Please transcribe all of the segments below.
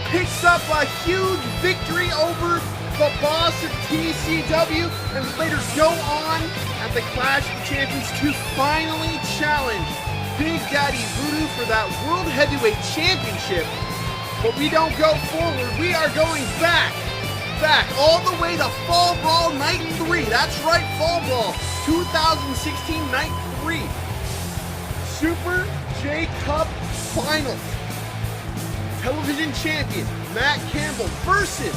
picks up a huge victory over the boss of TCW, and later go on at the Clash of the Champions to finally challenge Big Daddy Voodoo for that World Heavyweight Championship. But we don't go forward, we are going back all the way to Fall Brawl Night 3. That's right, Fall Brawl 2016 Night 3. Super J Cup Finals. Television champion Matt Campbell versus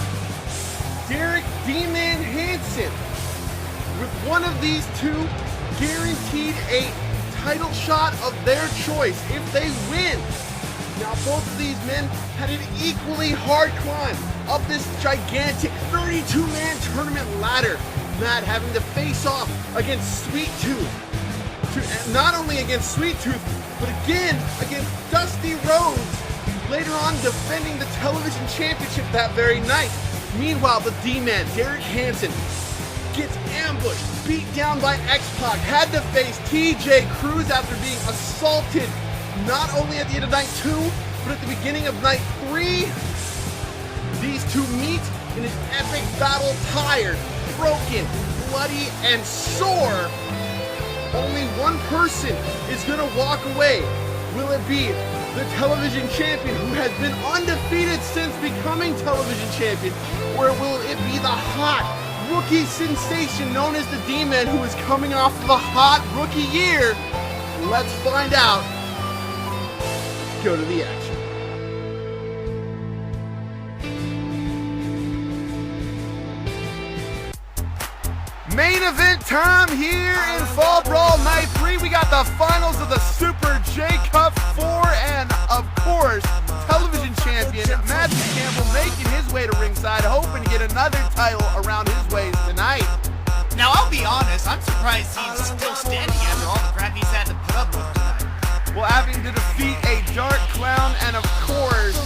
Derek D-Man Hansen. With one of these two guaranteed a title shot of their choice if they win. Now both of these men had an equally hard climb up this gigantic 32-man tournament ladder. Matt having to face off against Sweet Tooth. Not only against Sweet Tooth, but again against Dusty Rhodes. Later on defending the television championship that very night. Meanwhile, the D-Man, Derek Hansen, gets ambushed, beat down by X-Pac, had to face TJ Cruz after being assaulted not only at the end of night 2, but at the beginning of night 3. These two meet in an epic battle, tired, broken, bloody, and sore. Only one person is gonna walk away. Will it be the television champion who has been undefeated since becoming television champion? Or will it be the hot rookie sensation known as the D-Man who is coming off of a hot rookie year? Let's find out. Let's go to the action. Main event time here in Fall Brawl Night 3. We got the finals of the Super J Cup 4 and, of course, television champion Matt Campbell making his way to ringside, hoping to get another title around his waist tonight. Now, I'll be honest, I'm surprised he's still standing after all the crap he's had to put up with tonight. Well, having to defeat a Dark Clown and, of course,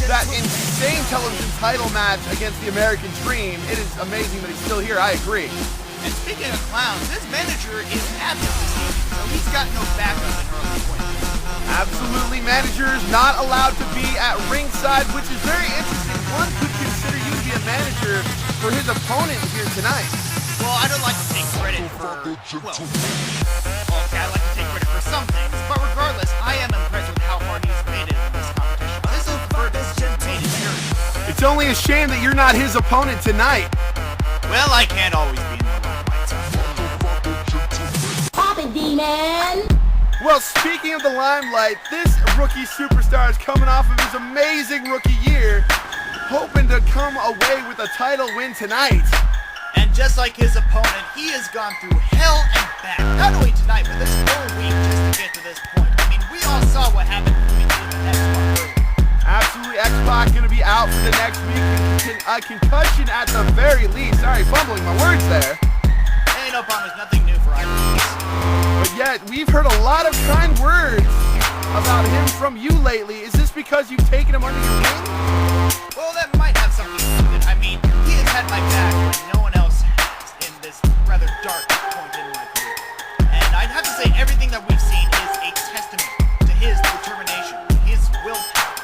that insane television title match against the American Dream, it is amazing that he's still here, I agree. And speaking of clowns, his manager is absent this evening, so he's got no backup in early points. Absolutely, managers not allowed to be at ringside, which is very interesting. One could consider you to be a manager for his opponent here tonight. Well, I don't like to take credit for, okay, I like to take credit for some things, but regardless, I am impressed with how far he's made it in this competition. This is for this made it serious. It's only a shame that you're not his opponent tonight. Well, I can't always be in the limelight. Pop it, D-Man! Well, speaking of the limelight, this rookie superstar is coming off of his amazing rookie year, hoping to come away with a title win tonight. And just like his opponent, he has gone through hell and back. Not only tonight, but this whole week just to get to this point. I mean, we all saw what happened between him and X-Pac. Absolutely, X-Pac going to be out for the next week. A concussion at the very least. Sorry, fumbling my words there. Hey, no problem. It's nothing new for either of us. But yet, we've heard a lot of kind words about him from you lately. Is this because you've taken him under your wing? Well, that might have something to do with it. I mean, he has had my back when no one else has in this rather dark point in my career. And I'd have to say everything that we've seen is a testament to his determination, his willpower.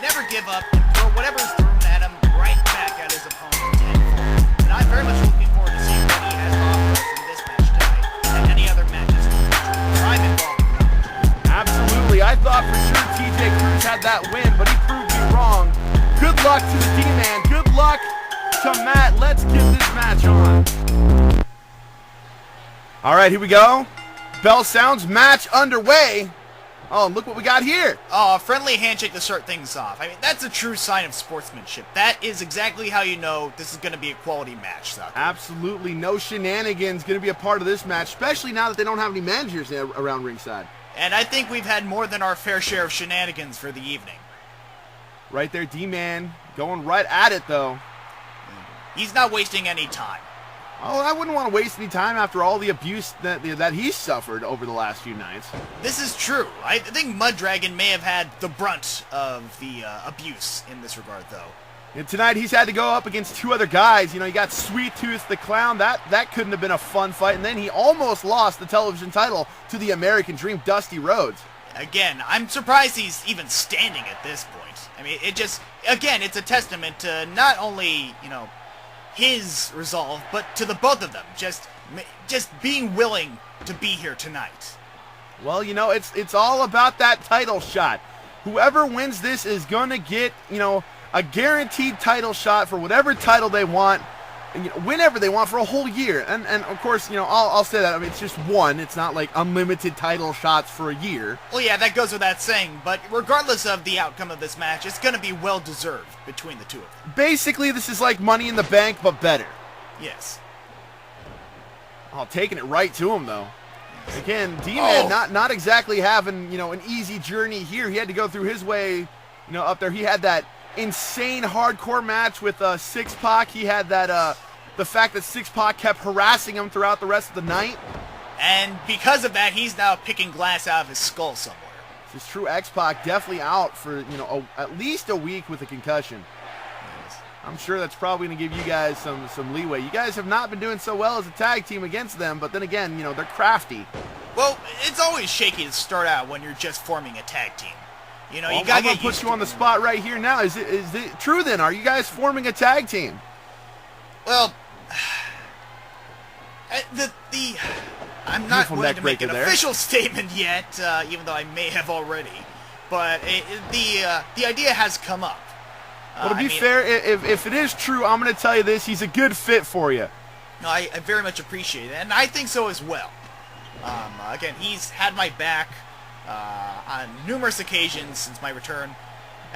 Never give up and throw whatever's thrown at him right back at his opponent tenfold. And I'm very much looking forward to seeing what he has to offer us in this match tonight and any other matches in the future where I'm involved. Absolutely. I thought for sure TJ Cruz had that win, but he proved me wrong. Good luck to the D-Man. Good luck to Matt. Let's get this match on. All right, here we go. Bell sounds, match underway. Oh, and look what we got here. Oh, a friendly handshake to start things off. I mean, that's a true sign of sportsmanship. That is exactly how you know this is going to be a quality match, Soccer. Absolutely. No shenanigans going to be a part of this match, especially now that they don't have any managers around ringside. And I think we've had more than our fair share of shenanigans for the evening. Right there, D-Man going right at it, though. He's not wasting any time. Oh, I wouldn't want to waste any time after all the abuse that he's suffered over the last few nights. This is true. I think Mud Dragon may have had the brunt of the abuse in this regard, though. And tonight he's had to go up against two other guys. You know, you got Sweet Tooth the Clown. That couldn't have been a fun fight. And then he almost lost the television title to the American Dream, Dusty Rhodes. Again, I'm surprised he's even standing at this point. I mean, it just, again, it's a testament to not only, his resolve, but to the both of them. Just being willing to be here tonight. Well, it's all about that title shot. Whoever wins this is going to get, a guaranteed title shot for whatever title they want, whenever they want for a whole year. And of course, I'll say that. I mean, it's just one. It's not like unlimited title shots for a year. Well, yeah, that goes without saying. But regardless of the outcome of this match, it's going to be well-deserved between the two of them. Basically, this is like Money in the Bank, but better. Yes. Oh, taking it right to him, though. Again, D-Man not exactly having, an easy journey here. He had to go through his way, up there. He had that insane hardcore match with Six-Pac. He had that, the fact that Six-Pac kept harassing him throughout the rest of the night. And because of that, he's now picking glass out of his skull somewhere. This is true. X-Pac definitely out for, at least a week with a concussion. I'm sure that's probably going to give you guys some leeway. You guys have not been doing so well as a tag team against them, but then again, they're crafty. Well, it's always shaky to start out when you're just forming a tag team. You gotta I'm going to put you on the spot right here now. Is it true then? Are you guys forming a tag team? Well, I'm not willing to make an official statement yet, even though I may have already. But the idea has come up. Well, to be fair, if it is true, I'm going to tell you this. He's a good fit for you. No, I very much appreciate it, and I think so as well. Again, he's had my back on numerous occasions since my return.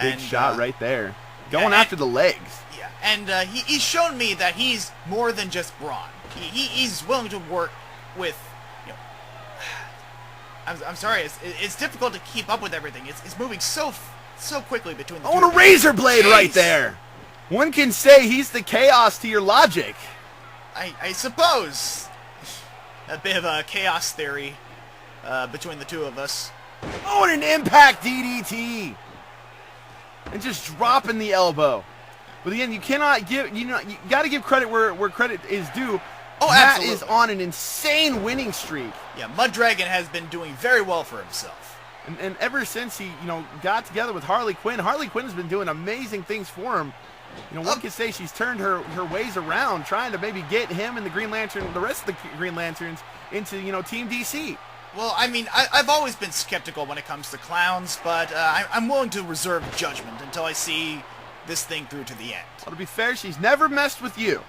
Big shot right there. Going after the legs. Yeah, and he's shown me that he's more than just brawn. He's willing to work with, I'm sorry, it's difficult to keep up with everything. It's moving so quickly between the two. Oh, and a razor blade right there. One can say he's the chaos to your logic. I suppose. A bit of a chaos theory between the two of us. Oh, and an impact DDT. And just dropping the elbow. But again, you cannot give, you got to give credit where credit is due. Oh, Matt absolutely. is on an insane winning streak. Yeah, Mud Dragon has been doing very well for himself. And ever since he, got together with Harley Quinn has been doing amazing things for him. One could say she's turned her ways around, trying to maybe get him and the Green Lantern, the rest of the Green Lanterns, into, Team DC. Well, I mean, I've always been skeptical when it comes to clowns, but I'm willing to reserve judgment until I see this thing through to the end. Well, to be fair, she's never messed with you.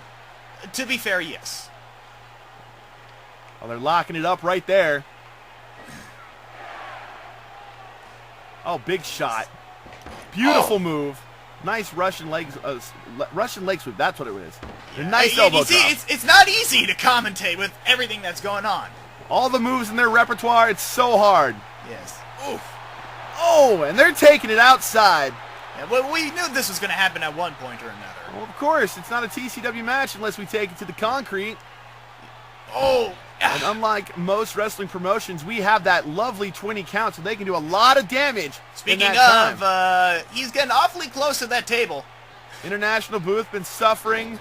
To be fair, yes. Well, they're locking it up right there. Oh, big shot. Beautiful move. Nice Russian leg sweep. That's what it was. Yeah. Nice elbow drop. It's not easy to commentate with everything that's going on. All the moves in their repertoire, it's so hard. Yes. Oof. Oh, and they're taking it outside. Yeah, well, we knew this was going to happen at one point or another. Well, of course. It's not a TCW match unless we take it to the concrete. Oh. And unlike most wrestling promotions, we have that lovely 20 count, so they can do a lot of damage. Speaking of, he's getting awfully close to that table. International Booth been suffering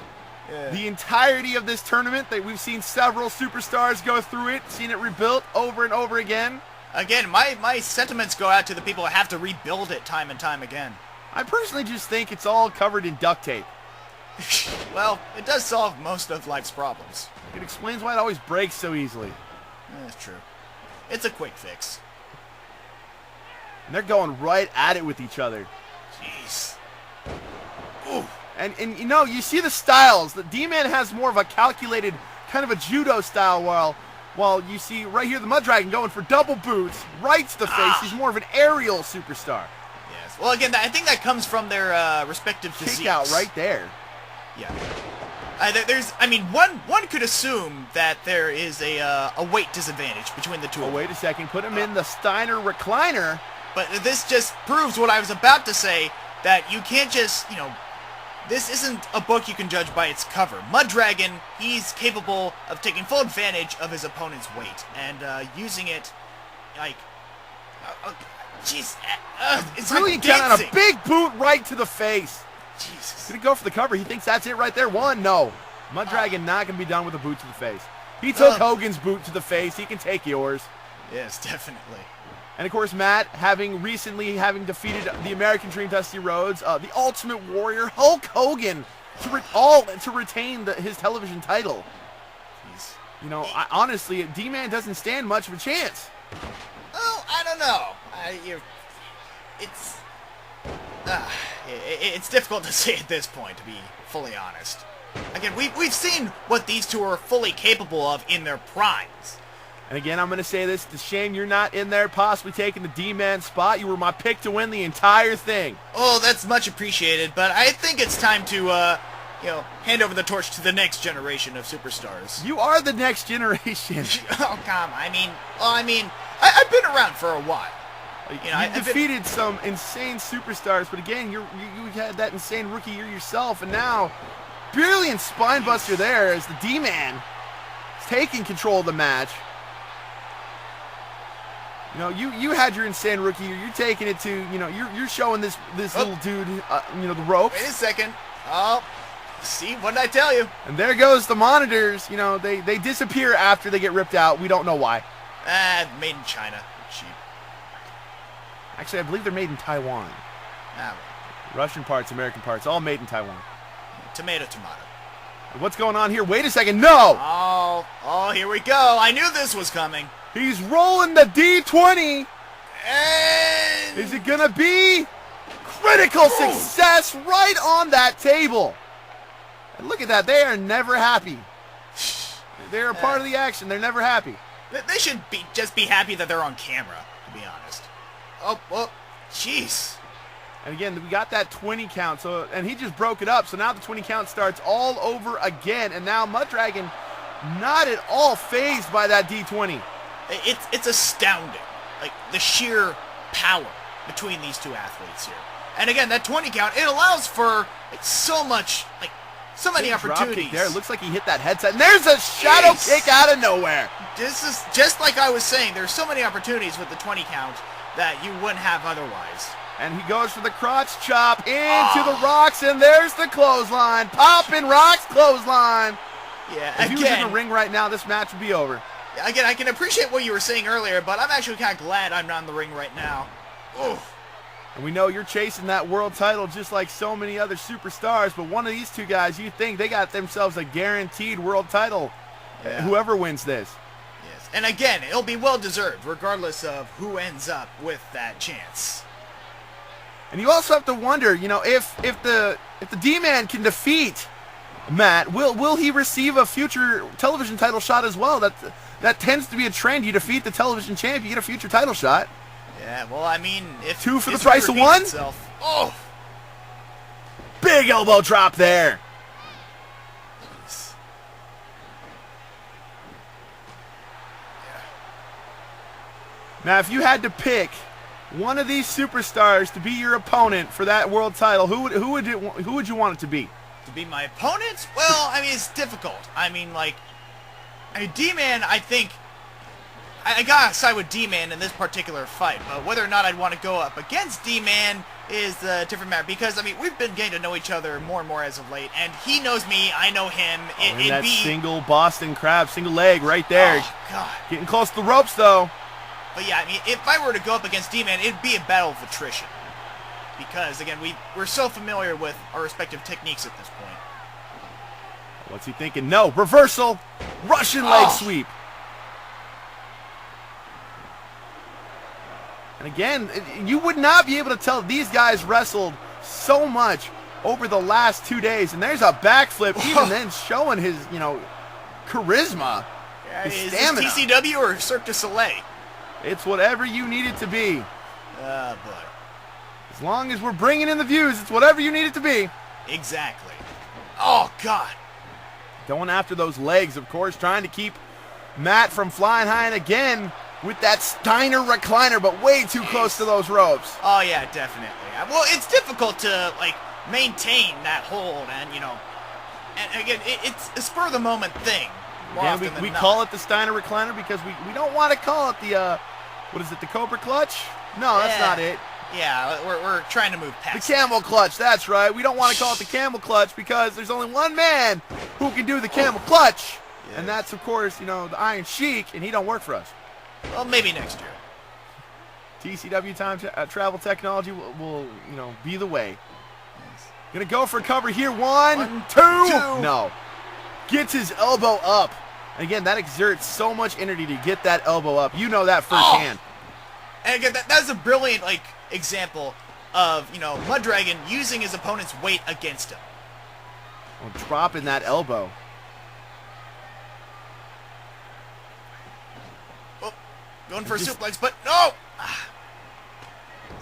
the entirety of this tournament. We've seen several superstars go through it, seen it rebuilt over and over again. Again, my sentiments go out to the people who have to rebuild it time and time again. I personally just think it's all covered in duct tape. Well, it does solve most of life's problems. It explains why it always breaks so easily. That's true. It's a quick fix. And they're going right at it with each other. Jeez. Ooh. And you see the styles. The D-Man has more of a calculated kind of a judo style, while you see right here the Mud Dragon going for double boots right to the face. He's more of an aerial superstar. Yes. Well, again, I think that comes from their respective physiques. Kick out right there. Yeah. One could assume that there is a weight disadvantage between the two. Oh, wait a second. Put him in the Steiner recliner. But this just proves what I was about to say, that you can't just, this isn't a book you can judge by its cover. Mud Dragon, he's capable of taking full advantage of his opponent's weight and using it, like, jeez, it's really like dancing. A big boot right to the face. Jesus. He's going to go for the cover. He thinks that's it right there. One, no. Mud Dragon not going to be done with a boot to the face. He took Hogan's boot to the face. He can take yours. Yes, definitely. And of course, Matt, having defeated the American Dream Dusty Rhodes, the Ultimate Warrior, Hulk Hogan, to retain his television title. Jeez. You know, honestly, D-Man doesn't stand much of a chance. Oh, I don't know. It's difficult to say at this point, to be fully honest. Again, we've seen what these two are fully capable of in their primes. And again, I'm going to say this. It's a shame you're not in there, possibly taking the D-Man spot. You were my pick to win the entire thing. Oh, that's much appreciated, but I think it's time to, hand over the torch to the next generation of superstars. You are the next generation. Oh, come. I've been around for a while. You defeated some insane superstars, but again, you had that insane rookie year yourself, and now, brilliant spinebuster there as the D-Man is taking control of the match. You know, you had your insane rookie year. You're taking it to, you're showing this little dude, the ropes. Wait a second. Oh, see, what did I tell you? And there goes the monitors. You know, they disappear after they get ripped out. We don't know why. Made in China. Cheap. Actually, I believe they're made in Taiwan. Russian parts, American parts, all made in Taiwan. Tomato. What's going on here? Wait a second. No! Oh, here we go. I knew this was coming. He's rolling the D20. And is it going to be critical success right on that table? And look at that. They are never happy. They're a part of the action. They're never happy. They should just be happy that they're on camera, to be honest. Oh, jeez. And again, we got that 20 count, and he just broke it up, so now the 20 count starts all over again, and now Muddragon not at all fazed by that D20. It's astounding, like, the sheer power between these two athletes here. And again, that 20 count, it allows for so many opportunities. There, it looks like he hit that headset, and there's a shadow kick out of nowhere. This is just like I was saying, there's so many opportunities with the 20 count that you wouldn't have otherwise. And he goes for the crotch chop into the rocks, and there's the clothesline. Popping rocks, clothesline. Yeah, if he was in the ring right now, this match would be over. Again, I can appreciate what you were saying earlier, but I'm actually kind of glad I'm not in the ring right now. Oof. And we know you're chasing that world title just like so many other superstars, but one of these two guys, you think they got themselves a guaranteed world title, whoever wins this. Yes, and again, it'll be well-deserved, regardless of who ends up with that chance. And you also have to wonder, if the D-Man can defeat Matt, will he receive a future television title shot as well? That tends to be a trend. You defeat the television champ, you get a future title shot. Yeah, well, I mean, if two for the price of one. Oh, big elbow drop there. Jeez. Now, if you had to pick one of these superstars to be your opponent for that world title, who would you want it to be? To be my opponent? Well, I mean, it's difficult. D-Man, I think I gotta side with D-Man in this particular fight, but whether or not I'd want to go up against D-Man is a different matter, because, we've been getting to know each other more and more as of late, and he knows me, I know him. Single Boston Crab, single leg right there. Oh, God. Getting close to the ropes, though. But yeah, if I were to go up against D-Man, it'd be a battle of attrition. Because, again, we're so familiar with our respective techniques at this point. What's he thinking? No, reversal, Russian leg sweep. And again, you would not be able to tell these guys wrestled so much over the last 2 days. And there's a backflip, even then showing his, charisma, his stamina. Is this TCW or Cirque du Soleil? It's whatever you need it to be. Oh, boy. As long as we're bringing in the views, it's whatever you need it to be. Exactly. Oh, God. Going after those legs, of course, trying to keep Matt from flying high, and again with that Steiner recliner, but way too close to those ropes. Oh, yeah, definitely. Well, it's difficult to, maintain that hold, and, and again, it's a spur-of-the-moment thing. Again, we call it the Steiner recliner because we don't want to call it the, the Cobra clutch? No, that's not it. Yeah, we're trying to move past the camel clutch, that's right. We don't want to call it the camel clutch because there's only one man who can do the camel clutch. Yes. And that's, of course, the Iron Sheik, and he don't work for us. Well, maybe next year. TCW time travel technology will be the way. Gonna go for cover here. One, two. No. Gets his elbow up. And again, that exerts so much energy to get that elbow up. You know that firsthand. And again, that's a brilliant example of Mud Dragon using his opponent's weight against him. Oh, dropping that elbow. Oh, going for a suplex, but no.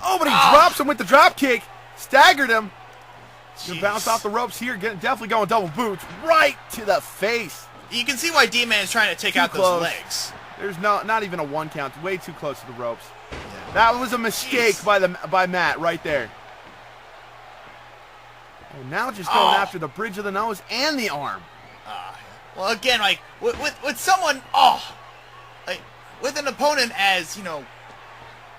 Oh, but he drops him with the drop kick. Staggered him. Gonna bounce off the ropes here. Definitely going double boots right to the face. You can see why D-Man is trying to take out those legs. There's not even a 1 count. Way too close to the ropes. Yeah. That was a mistake by Matt right there. Oh, now just going after the bridge of the nose and the arm. Well, again, with someone, with an opponent as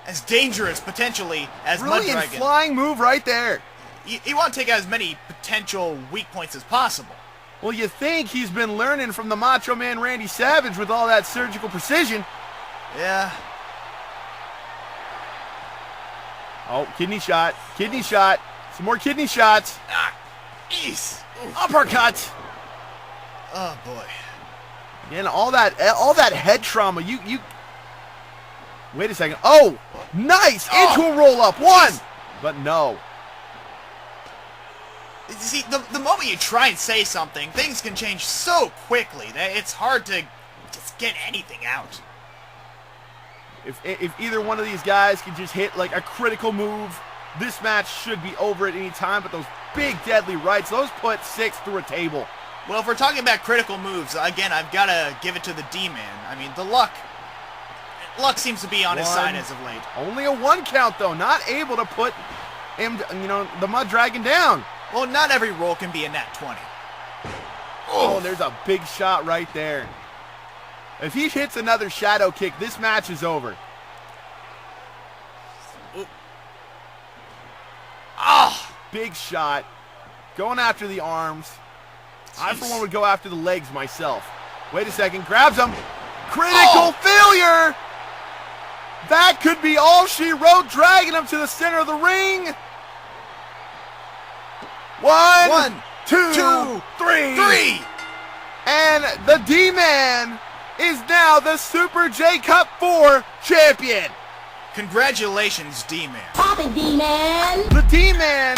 as dangerous potentially as Mud Dragon. Brilliant flying move right there. You want to take out as many potential weak points as possible. Well, you think he's been learning from the Macho Man Randy Savage with all that surgical precision. Yeah. Oh, kidney shot. Kidney shot. Some more kidney shots. Jeez. Uppercut. Oh, boy. Again, all that head trauma. You. Wait a second. Oh, nice. Into a roll-up. One. But no. You see, the moment you try and say something, things can change so quickly that it's hard to just get anything out. If either one of these guys can just hit like a critical move, this match should be over at any time. But those big deadly rights, those put 6 through a table. Well, if we're talking about critical moves, again, I've got to give it to the D-Man. I mean, the luck seems to be on his side as of late. Only a 1 count, though. Not able to put him, the Mud Dragon down. Well, not every roll can be a nat 20. Oh, there's a big shot right there. If he hits another shadow kick, this match is over. Big shot. Going after the arms. Jeez. I, for one, would go after the legs myself. Wait a second. Grabs him. Critical failure. That could be all she wrote, dragging him to the center of the ring. One, two, three. And the D-Man is now the Super J Cup 4 champion. Congratulations, D-Man. Pop it, D-Man. The D-Man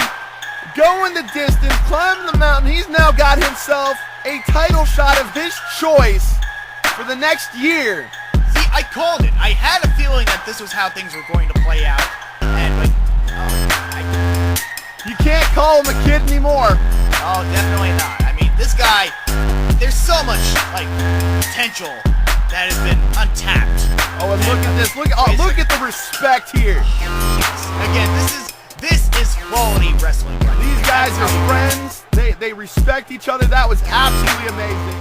going the distance, climbing the mountain. He's now got himself a title shot of his choice for the next year. See, I called it. I had a feeling that this was how things were going to play out. And you can't call him a kid anymore. Oh, definitely not. I mean, this guy, there's so much potential that has been untapped. Oh, and look at this. Look at the respect here. Again, this is quality wrestling. These guys are friends. They respect each other. That was absolutely amazing.